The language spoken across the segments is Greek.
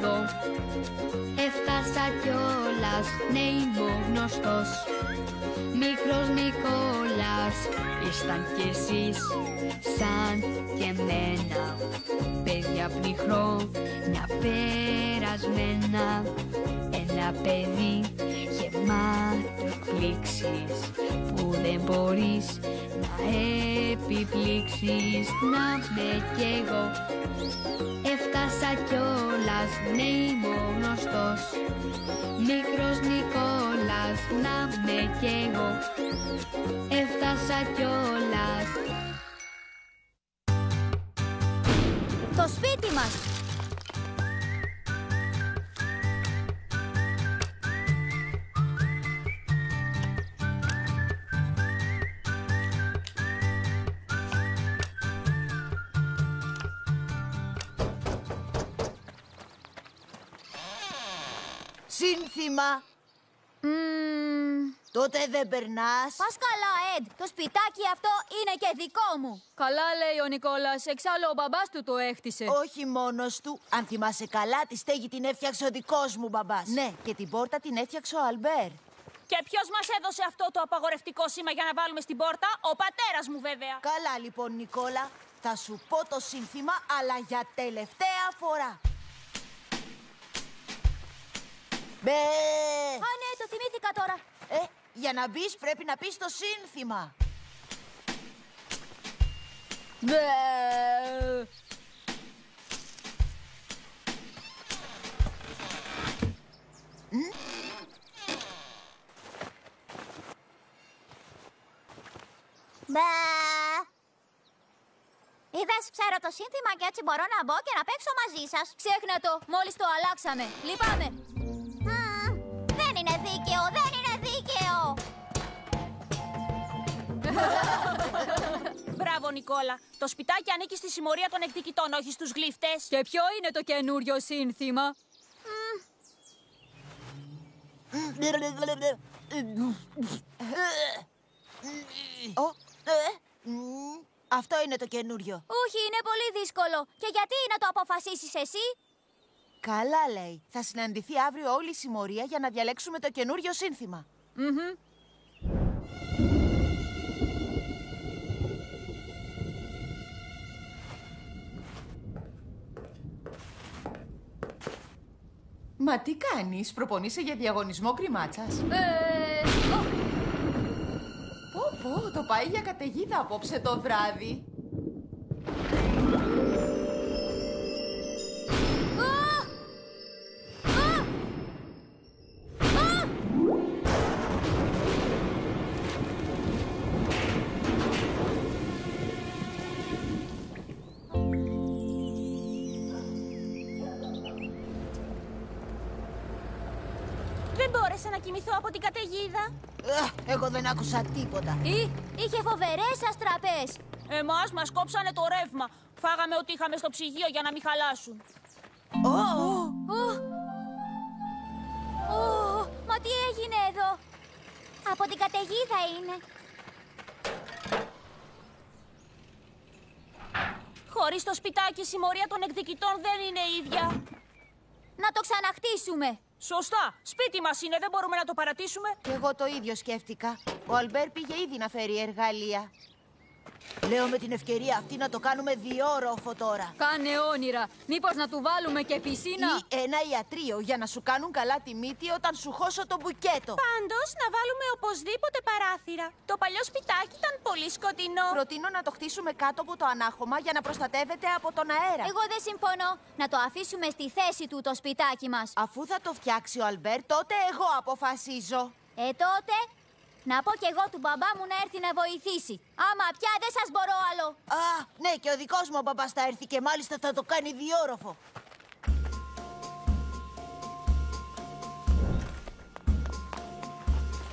εγώ. Έφτασα κιόλας, ναι είμαι ο γνωστός. Μικρός Νικόλας, ήσταν κι εσείς σαν και εμένα. Παιδιά πνιχρόνια περασμένα. Ένα παιδί γεμάτο εκπλήξεις που δεν μπορείς να επιπλήξεις. Να με κι εγώ. Έφτασα κιόλας, ναι είμαι ο γνωστός. Μικρός Νικόλας, να με κι εγώ. Έφτασα κιόλας. Το σπίτι μας! Σύνθημα. Τότε δεν περνάς. Πας καλά, Εντ. Το σπιτάκι αυτό είναι και δικό μου. Καλά λέει ο Νικόλας, εξάλλου ο μπαμπάς του το έχτισε. Όχι μόνος του. Αν θυμάσαι καλά, τη στέγη την έφτιαξε ο δικός μου μπαμπάς. Ναι, και την πόρτα την έφτιαξε ο Αλμπέρ. Και ποιος μας έδωσε αυτό το απαγορευτικό σήμα για να βάλουμε στην πόρτα? Ο πατέρας μου βέβαια. Καλά λοιπόν, Νικόλα. Θα σου πω το σύνθημα, αλλά για τελευταία φορά. Μπε! Α, ναι, το θυμήθηκα τώρα. Για να μπεις πρέπει να πεις το σύνθημα. Μπε. Μπα. Είδες, ξέρω το σύνθημα και έτσι μπορώ να μπω και να παίξω μαζί σας. Ξέχνα το, μόλις το αλλάξαμε. Λυπάμαι. Δεν είναι δίκαιο, δεν είναι δίκαιο. Μπράβο Νικόλα. Το σπιτάκι ανήκει στη συμμορία των εκδικητών, όχι στους γλύφτες. Και ποιο είναι το καινούριο σύνθημα? Αυτό είναι το καινούριο. Όχι, είναι πολύ δύσκολο. Και γιατί να το αποφασίσεις εσύ? Καλά λέει. Θα συναντηθεί αύριο όλη η συμμορία για να διαλέξουμε το καινούριο σύνθημα. Μα τι κάνεις, προπονείσαι για διαγωνισμό γκριμάτσας? Πω, το πάει για καταιγίδα απόψε το βράδυ. Δεν μπόρεσα να κοιμηθώ από την καταιγίδα. Εγώ δεν άκουσα τίποτα. Είχε φοβερές αστραπές. Εμάς μας κόψανε το ρεύμα. Φάγαμε ό,τι είχαμε στο ψυγείο για να μην χαλάσουν. Μα τι έγινε εδώ? Από την καταιγίδα είναι. Χωρίς το σπιτάκι η συμμορία των εκδικητών δεν είναι ίδια. Να το ξαναχτίσουμε. Σωστά. Σπίτι μας είναι, δεν μπορούμε να το παρατήσουμε. Και εγώ το ίδιο σκέφτηκα. Ο Αλμπέρ πήγε ήδη να φέρει εργαλεία. Λέω με την ευκαιρία αυτή να το κάνουμε διόροφο τώρα. Κάνε όνειρα. Μήπως να του βάλουμε και πισίνα? Ή ένα ιατρείο για να σου κάνουν καλά τη μύτη όταν σου χώσω το μπουκέτο. Πάντως, να βάλουμε οπωσδήποτε παράθυρα. Το παλιό σπιτάκι ήταν πολύ σκοτεινό. Προτείνω να το χτίσουμε κάτω από το ανάχωμα για να προστατεύεται από τον αέρα. Εγώ δεν συμφωνώ. Να το αφήσουμε στη θέση του το σπιτάκι μας. Αφού θα το φτιάξει ο Αλμπέρ, τότε εγώ αποφασίζω. Τότε, να πω κι εγώ του μπαμπά μου να έρθει να βοηθήσει. Άμα πια δεν σας μπορώ άλλο. Ναι, και ο δικός μου ο μπαμπάς θα έρθει και μάλιστα θα το κάνει διόροφο.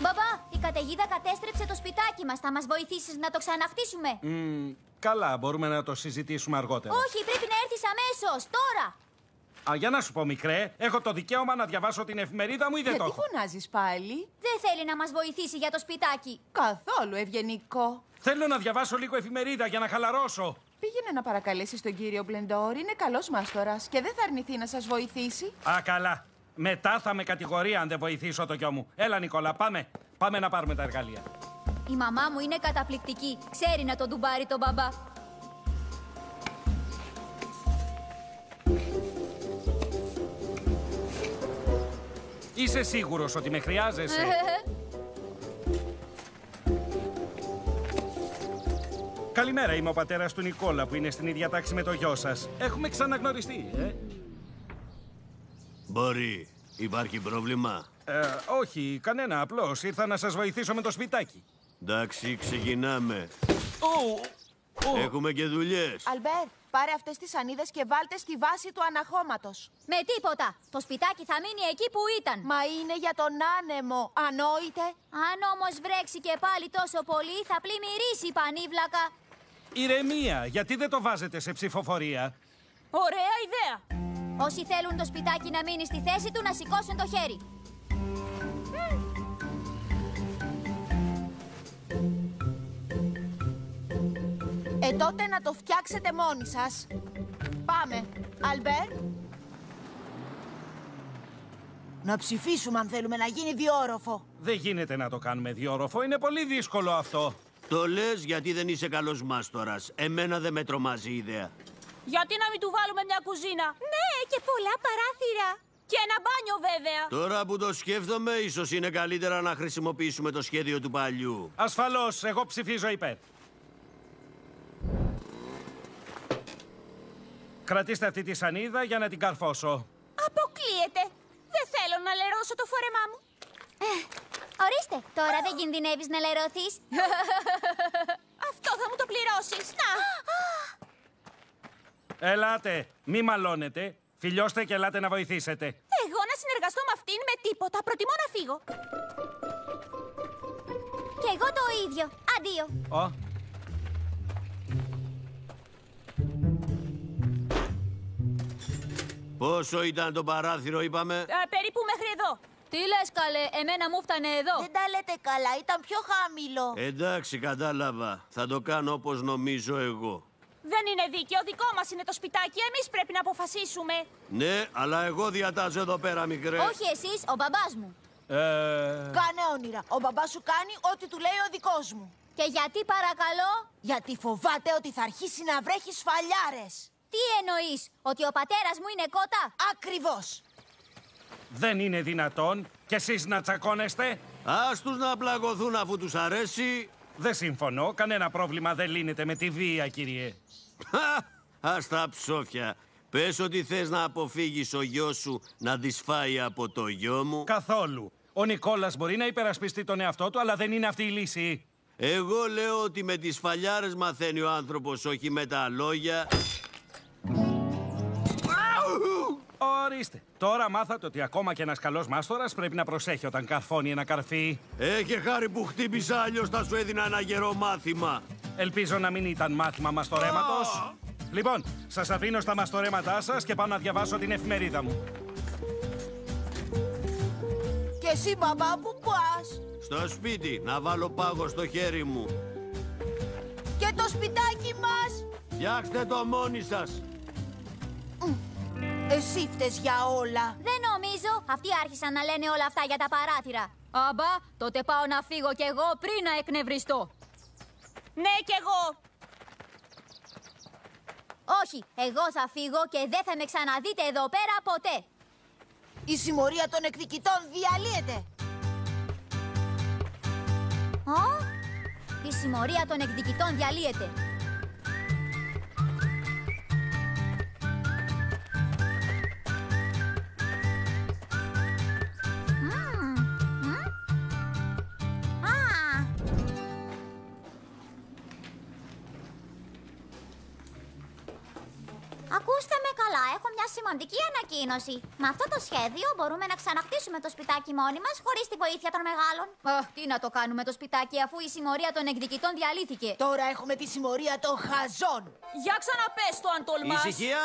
Μπαμπά, η καταιγίδα κατέστρεψε το σπιτάκι μας. Θα μας βοηθήσεις να το ξαναχτίσουμε? Καλά, μπορούμε να το συζητήσουμε αργότερα. Όχι, πρέπει να έρθεις αμέσως, τώρα. Για να σου πω, μικρέ, έχω το δικαίωμα να διαβάσω την εφημερίδα μου ή δεν το Γιατί έχω? φωνάζεις πάλι? Δεν θέλει να μας βοηθήσει για το σπιτάκι. Καθόλου ευγενικό. Θέλω να διαβάσω λίγο εφημερίδα για να χαλαρώσω. πήγαινε να παρακαλέσεις τον κύριο Μπλεντόρ. Είναι καλός μάστορας και δεν θα αρνηθεί να σας βοηθήσει. Α, καλά. Μετά θα με κατηγορεί αν δεν βοηθήσω το γιο μου. Έλα, Νικόλα, πάμε. Πάμε να πάρουμε τα εργαλεία. Η μαμά μου είναι καταπληκτική. Ξέρει να τον ντουμπάρει τον μπαμπά. Είσαι σίγουρος ότι με χρειάζεσαι? Καλημέρα, είμαι ο πατέρας του Νικόλα που είναι στην ίδια τάξη με το γιο σας. Έχουμε ξαναγνωριστεί, Μπορεί. Υπάρχει πρόβλημα? Όχι, κανένα. Απλώς ήρθα να σας βοηθήσω με το σπιτάκι. Εντάξει, ξεκινάμε. Έχουμε και δουλειές. Αλμπέρ, πάρε αυτές τις σανίδες και βάλτε στη βάση του αναχώματος. Με τίποτα. Το σπιτάκι θα μείνει εκεί που ήταν. Μα είναι για τον άνεμο, ανόητε. Αν όμως βρέξει και πάλι τόσο πολύ, θα πλημμυρίσει η πανίβλακα. Ηρεμία, γιατί δεν το βάζετε σε ψηφοφορία? Ωραία ιδέα. Όσοι θέλουν το σπιτάκι να μείνει στη θέση του, να σηκώσουν το χέρι. Τότε να το φτιάξετε μόνοι σας. Πάμε. Αλμπέρ. Να ψηφίσουμε αν θέλουμε να γίνει διόροφο. Δεν γίνεται να το κάνουμε διόροφο, είναι πολύ δύσκολο αυτό. Το λες γιατί δεν είσαι καλός μάστορας. Εμένα δεν με τρομάζει η ιδέα. Γιατί να μην του βάλουμε μια κουζίνα? Ναι, και πολλά παράθυρα. Και ένα μπάνιο βέβαια. Τώρα που το σκέφτομαι, ίσως είναι καλύτερα να χρησιμοποιήσουμε το σχέδιο του παλιού. Ασφαλώς, εγώ ψηφίζω υπέρ. Κρατήστε αυτή τη σανίδα για να την καρφώσω. Αποκλείεται. Δεν θέλω να λερώσω το φόρεμά μου. Ορίστε, τώρα δεν κινδυνεύεις να λερωθείς. Αυτό θα μου το πληρώσεις. Να. Ελάτε, μη μαλώνετε. Φιλιώστε και ελάτε να βοηθήσετε. Εγώ να συνεργαστώ με αυτήν με τίποτα. Προτιμώ να φύγω. Και εγώ το ίδιο. Αντίο. Πόσο ήταν το παράθυρο, είπαμε? Περίπου μέχρι εδώ. Τι λες, καλέ, εμένα μου φτάνε εδώ. Δεν τα λέτε καλά, ήταν πιο χαμηλό. Εντάξει, κατάλαβα. Θα το κάνω όπως νομίζω εγώ. Δεν είναι δίκαιο. Δικό μας είναι το σπιτάκι. Εμείς πρέπει να αποφασίσουμε. Ναι, αλλά εγώ διατάζω εδώ πέρα, μικρέ. Όχι εσείς, ο μπαμπάς μου. Κάνε όνειρα. Ο μπαμπάς σου κάνει ό,τι του λέει ο δικός μου. Και γιατί παρακαλώ? Γιατί φοβάται ότι θα αρχίσει να βρέχει σφαλιάρες. Τι εννοείς, ότι ο πατέρας μου είναι κότα? Ακριβώς. Δεν είναι δυνατόν κι εσείς να τσακώνεστε. Ας τους να πλαγωθούν αφού τους αρέσει. Δεν συμφωνώ. Κανένα πρόβλημα δεν λύνεται με τη βία, κύριε. Ας τα ψόφια. Πες ότι θες να αποφύγεις ο γιος σου να τις φάει από το γιο μου. Καθόλου. Ο Νικόλας μπορεί να υπερασπιστεί τον εαυτό του, αλλά δεν είναι αυτή η λύση. Εγώ λέω ότι με τις φαλιάρες μαθαίνει ο άνθρωπος, όχι με τα λόγια. Ορίστε. Τώρα μάθατε ότι ακόμα και ένας καλός μάστορας πρέπει να προσέχει όταν καρφώνει ένα καρφί. Έχε χάρη που χτύπησα, αλλιώς θα σου έδινα ένα γερό μάθημα. Ελπίζω να μην ήταν μάθημα μαστορέματος. Λοιπόν, σας αφήνω στα μαστορέματά σας και πάω να διαβάσω την εφημερίδα μου. Και εσύ, μπαμπά, που πας? Στο σπίτι, να βάλω πάγο στο χέρι μου. Και το σπιτάκι μας? Φτιάξτε το μόνοι σας. Εσύ φταίς για όλα. Δεν νομίζω. Αυτοί άρχισαν να λένε όλα αυτά για τα παράθυρα. Αμπά, τότε πάω να φύγω κι εγώ πριν να εκνευριστώ. Ναι, κι εγώ. Όχι, εγώ θα φύγω και δεν θα με ξαναδείτε εδώ πέρα ποτέ. Η συμμορία των εκδικητών διαλύεται. Η συμμορία των εκδικητών διαλύεται. Ακούστε με καλά, έχω μια σημαντική ανακοίνωση. Με αυτό το σχέδιο μπορούμε να ξαναχτίσουμε το σπιτάκι μόνοι μας χωρίς τη βοήθεια των μεγάλων. Τι να το κάνουμε το σπιτάκι αφού η συμμορία των εκδικητών διαλύθηκε. Τώρα έχουμε τη συμμορία των χαζών. Για ξαναπες το αν τολμάς. Ησυχία!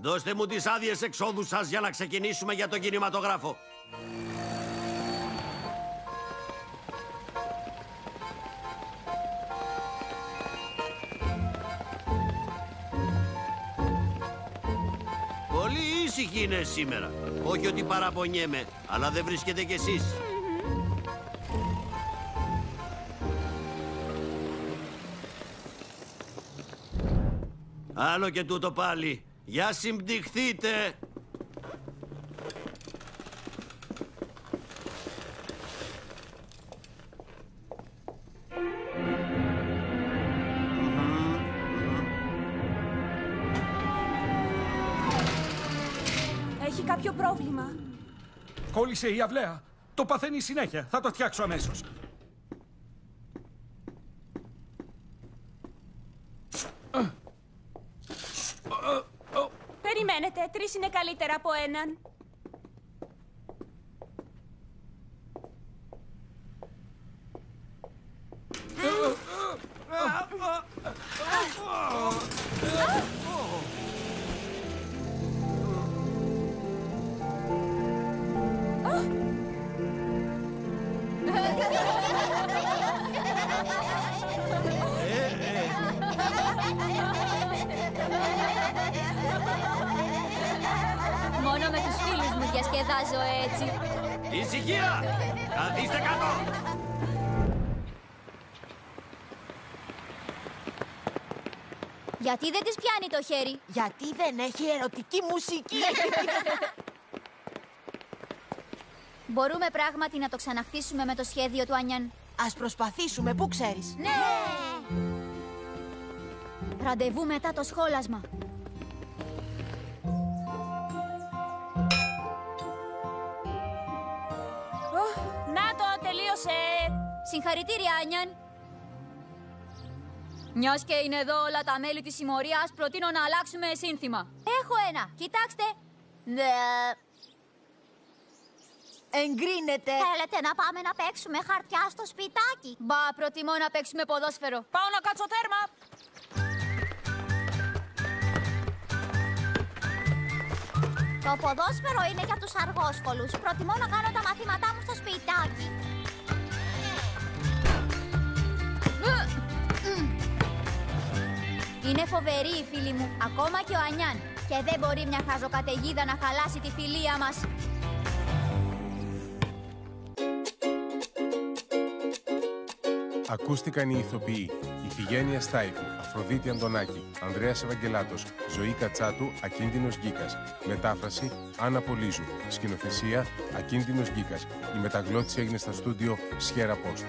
Δώστε μου τις άδειες εξόδου σας για να ξεκινήσουμε για τον κινηματογράφο. ήσυχοι είναι σήμερα. Όχι ότι παραπονιέμαι, αλλά δεν βρίσκετε κι εσείς. Άλλο και τούτο πάλι. Για συμπτυχθείτε. Έχει κάποιο πρόβλημα. Κόλλησε η αυλαία. Το παθαίνει συνέχεια. Θα το φτιάξω αμέσως. Περιμένετε, 3 είναι καλύτερα από έναν. Μόνο με τους φίλους μου διασκεδάζω έτσι. Ησυχία! Καθίστε κάτω! Γιατί δεν της πιάνει το χέρι? Γιατί δεν έχει ερωτική μουσική. Μπορούμε πράγματι να το ξαναχτίσουμε με το σχέδιο του Ανιάν. Ας προσπαθήσουμε, πού ξέρεις. Ναι! Ραντεβού μετά το σχόλασμα. Να το, τελείωσε. Συγχαρητήρια, Ανιάν. Μιας και είναι εδώ όλα τα μέλη της συμμορίας, προτείνω να αλλάξουμε σύνθημα. Έχω ένα. Κοιτάξτε. Εγκρίνεται. Θέλετε να πάμε να παίξουμε χαρτιά στο σπιτάκι? Μπα, προτιμώ να παίξουμε ποδόσφαιρο. Πάω να κάτσω τέρμα. Το ποδόσφαιρο είναι για τους αργόσχολους. Προτιμώ να κάνω τα μαθήματά μου στο σπιτάκι. Είναι φοβεροί οι φίλοι μου, ακόμα και ο Ανιάν. Και δεν μπορεί μια χαζοκαταιγίδα να χαλάσει τη φιλία μας. Ακούστηκαν οι ηθοποιοί Ιφηγένεια Στάικου, Αφροδίτη Αντωνάκη, Ανδρέας Ευαγγελάτος, Ζωή Κατσάτου, Ακίνδυνος Γκίκας. Μετάφραση Άννα Πολύζου. Σκηνοθεσία Ακίνδυνος Γκίκας. Η μεταγλώτηση έγινε στα στούντιο Σιέρα Post.